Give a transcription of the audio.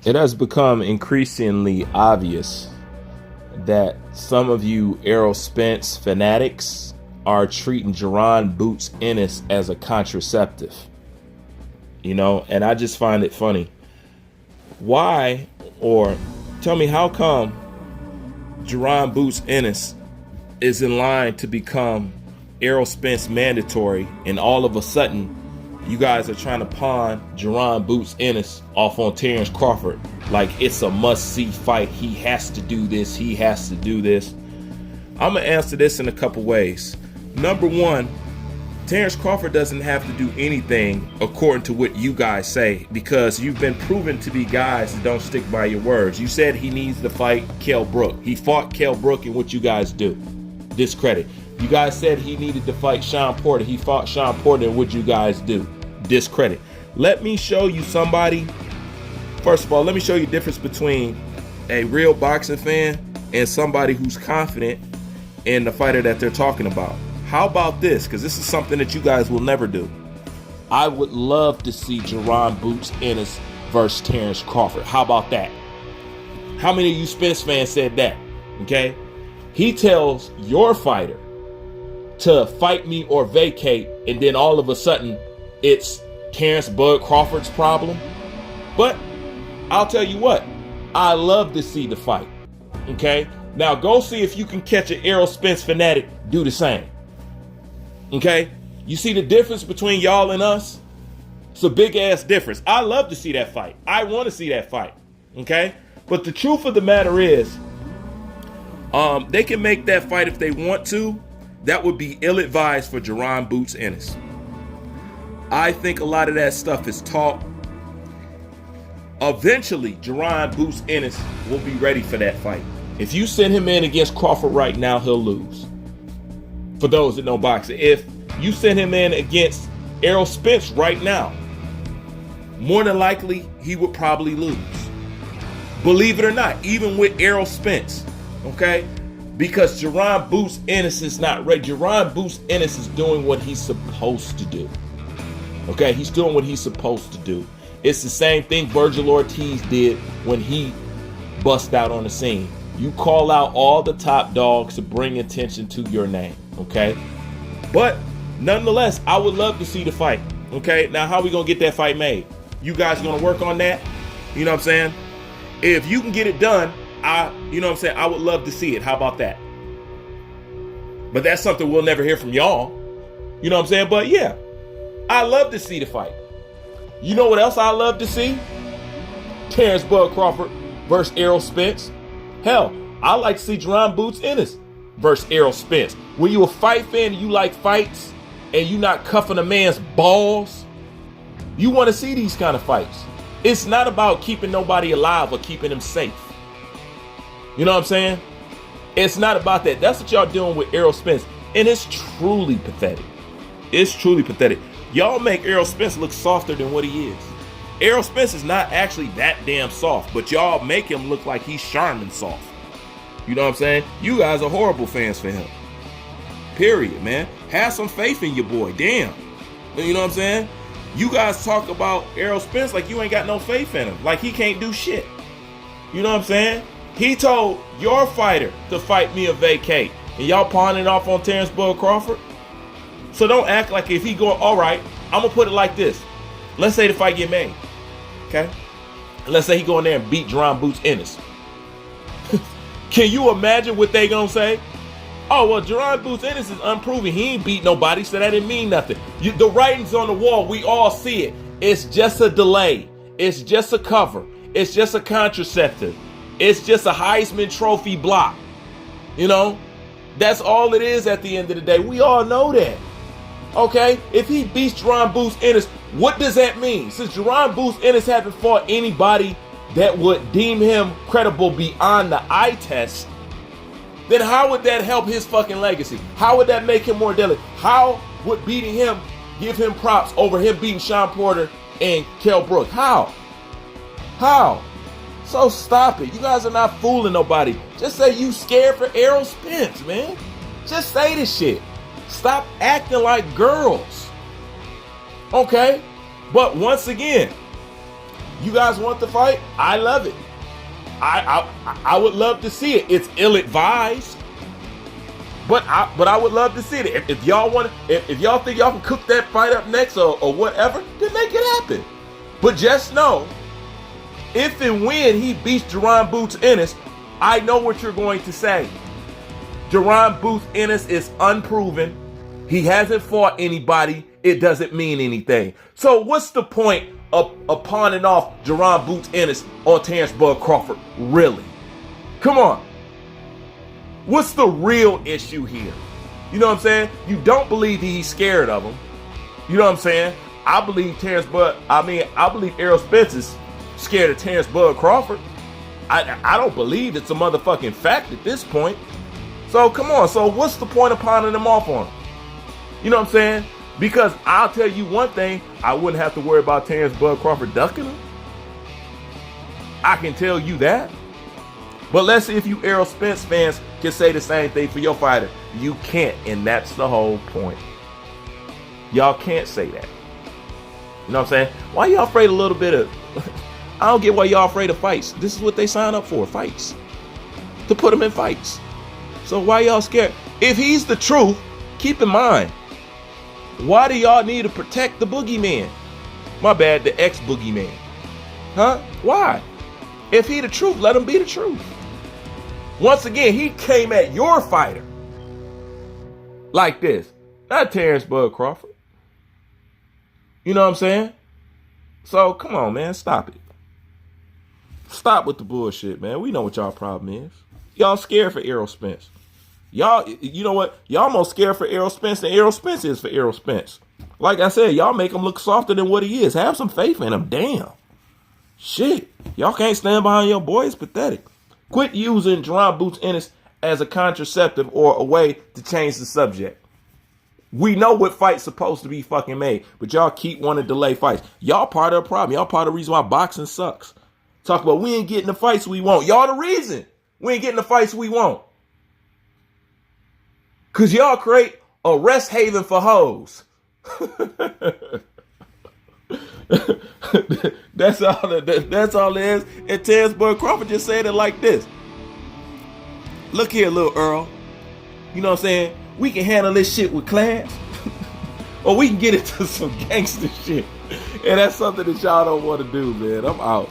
It has become increasingly obvious that some of you Errol Spence fanatics are treating Jaron Boots Ennis as a contraceptive. You know, and I just find it funny. Why, or tell me how come Jaron Boots Ennis is in line to become Errol Spence mandatory, and all of a sudden you guys are trying to pawn Jaron Boots Ennis off on Terrence Crawford like it's a must-see fight. He has to do this. He has to do this. I'm going to answer this in a couple ways. Number one, Terrence Crawford doesn't have to do anything according to what you guys say, because you've been proven to be guys that don't stick by your words. You said he needs to fight Kell Brook. He fought Kell Brook, and what you guys do? Discredit. You guys said he needed to fight Sean Porter. He fought Sean Porter, and what you guys do? Discredit. Let me show you somebody. First of all, let me show you the difference between a real boxing fan and somebody who's confident in the fighter that they're talking about. How about this? Because this is something that you guys will never do. I would love to see Jaron Boots Ennis versus Terrence Crawford. How about that? How many of you Spence fans said that? Okay. He tells your fighter to fight me or vacate, and then all of a sudden it's Terrence Bud Crawford's problem. But I'll tell you what, I love to see the fight. Okay. Now go see if you can catch an Errol Spence fanatic do the same. Okay, you see the difference between y'all and us? It's a big ass difference. I love to see that fight. I want to see that fight. Okay, but the truth of the matter is, they can make that fight if they want to. That would be ill-advised for Jaron Boots Ennis. I think a lot of that stuff is taught. Eventually, Jaron Boots Ennis will be ready for that fight. If you send him in against Crawford right now, he'll lose. For those that know boxing, if you send him in against Errol Spence right now, more than likely he would probably lose. Believe it or not, even with Errol Spence, okay? Because Jaron Boots Ennis is not ready. Jaron Boots Ennis is doing what he's supposed to do. Okay, he's doing what he's supposed to do. It's the same thing Virgil Ortiz did when he bust out on the scene. You call out all the top dogs to bring attention to your name. Okay, but nonetheless, I would love to see the fight. Okay, now how we gonna get that fight made? You guys gonna work on that? You know what I'm saying? If you can get it done, you know what I'm saying, I would love to see it. How about that? But that's something we'll never hear from y'all. You know what I'm saying? But yeah, I love to see the fight. You know what else I love to see? Terrence Bud Crawford versus Errol Spence. Hell, I like to see Jaron Boots Ennis versus Errol Spence. When you a fight fan and you like fights and you not cuffing a man's balls, you want to see these kind of fights. It's not about keeping nobody alive or keeping them safe. You know what I'm saying? It's not about that. That's what y'all doing with Errol Spence. And it's truly pathetic. It's truly pathetic. Y'all make Errol Spence look softer than what he is. Errol Spence is not actually that damn soft, but y'all make him look like he's Charmin soft. You know what I'm saying? You guys are horrible fans for him. Period, man. Have some faith in your boy. Damn. You know what I'm saying? You guys talk about Errol Spence like you ain't got no faith in him. Like he can't do shit. You know what I'm saying? He told your fighter to fight me or vacate. And y'all pawning it off on Terrence Bud Crawford? So don't act like if he going, all right, I'm going to put it like this. Let's say the fight get made. Okay? Let's say he go in there and beat Jaron Boots Ennis. Can you imagine what they gonna say? Oh, well, Jaron Boots Ennis is unproven. He ain't beat nobody, so that didn't mean nothing. The writing's on the wall. We all see it. It's just a delay. It's just a cover. It's just a contraceptive. It's just a Heisman Trophy block. You know? That's all it is at the end of the day. We all know that. Okay? If he beats Jaron Boots Ennis, what does that mean? Since Jaron Boots Ennis haven't fought anybody that would deem him credible beyond the eye test, then how would that help his fucking legacy? How would that make him more deadly? How would beating him give him props over him beating Sean Porter and Kell Brook? How? So stop it. You guys are not fooling nobody. Just say you scared for Errol Spence, man. Just say this shit. Stop acting like girls. Okay? But once again, You guys want the fight? I love it. I would love to see it. It's ill-advised, but I would love to see it. If y'all want, if y'all think y'all can cook that fight up next or whatever, then make it happen. But just know, if and when he beats Jaron Boots Ennis, I know what you're going to say. Jaron Boots Ennis is unproven. He hasn't fought anybody. It doesn't mean anything. So what's the point of pawning off Jaron Boots Ennis on Terrence Bud Crawford? Really? Come on. What's the real issue here? You know what I'm saying? You don't believe he's scared of him. You know what I'm saying? I believe I believe Errol Spence is scared of Terrence Bud Crawford. I don't believe it's a motherfucking fact at this point. So come on. So what's the point of pawning him off on him? You know what I'm saying? Because I'll tell you one thing, I wouldn't have to worry about Terrence Bud Crawford ducking him. I can tell you that. But let's see if you Errol Spence fans can say the same thing for your fighter. You can't, and that's the whole point. Y'all can't say that. You know what I'm saying? Why y'all afraid a little bit of... I don't get why y'all afraid of fights. This is what they sign up for, fights. To put them in fights. So why y'all scared? If he's the truth, keep in mind, why do y'all need to protect the boogeyman? My bad, the ex-boogeyman. Huh? Why? If he the truth, let him be the truth. Once again, he came at your fighter like this. Not Terrence Bud Crawford. You know what I'm saying? So, come on, man. Stop it. Stop with the bullshit, man. We know what y'all problem is. Y'all scared for Errol Spence. Y'all, you know what? Y'all more scared for Errol Spence than Errol Spence is for Errol Spence. Like I said, y'all make him look softer than what he is. Have some faith in him. Damn. Shit. Y'all can't stand behind your boy. It's pathetic. Quit using Jaron Boots Ennis as a contraceptive or a way to change the subject. We know what fight's supposed to be fucking made, but y'all keep wanting to delay fights. Y'all part of the problem. Y'all part of the reason why boxing sucks. Talk about we ain't getting the fights we want. Y'all the reason we ain't getting the fights we want. Because y'all create a rest haven for hoes. That's all it is. And Terrence Bud Crawford just said it like this. Look here, little Earl. You know what I'm saying? We can handle this shit with class. Or we can get into some gangster shit. And that's something that y'all don't want to do, man. I'm out.